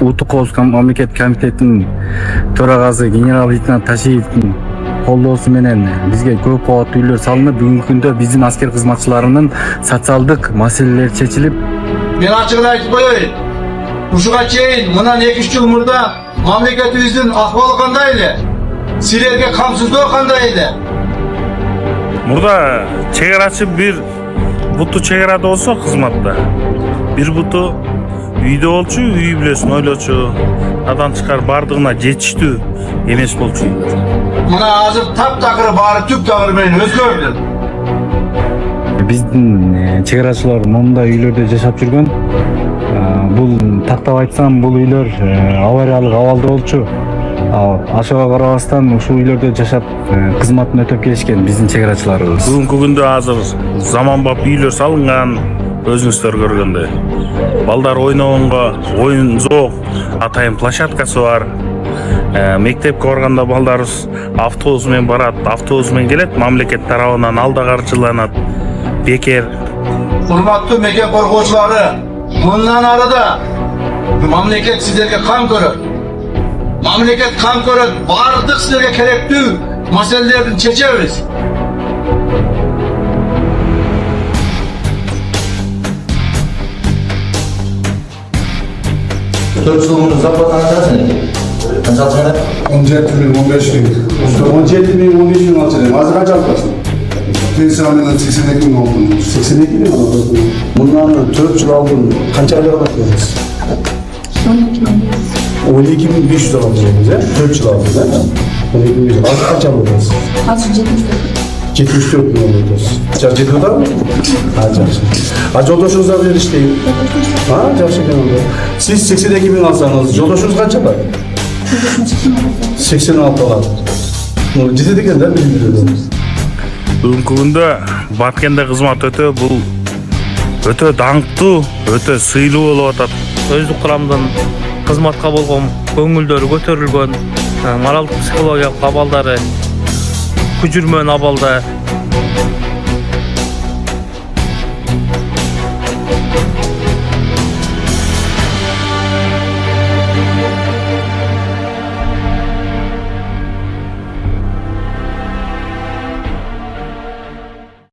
Улуттук коопсуздук мамлекеттик комитетинин төрагасы генерал-лейтенант Ташиевдин колдоосу менен бизге көп кабаттуу үйлөр салынып, бүгүнкү күндө биздин аскер кызматчыларынын социалдык маселелери чечилип, мен ачыгын айтып коеюн. Ушуга чейин мындан 2-3 жыл мурда мамлекетибиздин акыбалы кандай эле? Силерге камсыздоо кандай эле? Мурда чегарачы бир буту чегарада болсо кызматта, бир буту үйдө болчу, үй бүлөсүн ойлочу, адан тышкары бардыгына жетиштүү эмес болчу. Мына азыр таптакыр баары түп тамыры менен өзгөрдү. биздин чегарачылар мондай үйлөрдө жашап жүргөн. Бул тактап айтсам, бул үйлөр авариялык абалда болчу. Ошого карабастан ушул үйлөрдө жашап кызматын өтөп келишкен биздин чегарачыларыбыз. Бүгүнкү күндө азыр заманбап үйлөр салынган, өзүңүздөр көргөндөй. Балдар ойногонго оюн-зоок атайын площадкасы бар. Мектепке барганда балдарыбыз автобус менен барат, автобус менен келет, мамлекет тарабынан алда каржыланат. Бекер. Урматтуу мекен коргоочулары, мындан ары да мамлекет сиздерге кам көрөт. Мамлекет кам көрөт, бардык сиздерге керектүү маселелерди чечебиз. Төрт жылдын зарплатаны қанша екен? Қанша алып жатыр? 17 bin, 15 bin. 17 bin, 15 bin alacağım. Azı kaç alacaksın? Pensiyonenin 82 bin oldu. 82 bin alacağım. Bundan 4 yıl aldım. Kaç aylık alacaksınız? 12 bin 500 alacaksınız ya. 4 yıl aldınız ya. 12 bin 500. Azı kaç alacaksınız? Az 74 bin alacaksınız. Çarşı ediyor da mı? Ha, çarşı. Ha, yoldaşınızla bir işleyin. Ha, çarşı ediyor. Siz 82 bin alsanız, yoldaşınız kaç alır? 86 alır. Bu ciddi deken de bilmiyorum. Бүгүнкү күндө Баткенде кызмат өтө, бул өтө даңктуу, өтө сыйлуу болуп атат. Өздүк курамдын кызматка болгон көңүлдөрү көтөрүлгөн, моралдык психологиялык абалдары күжүрмөн абалда.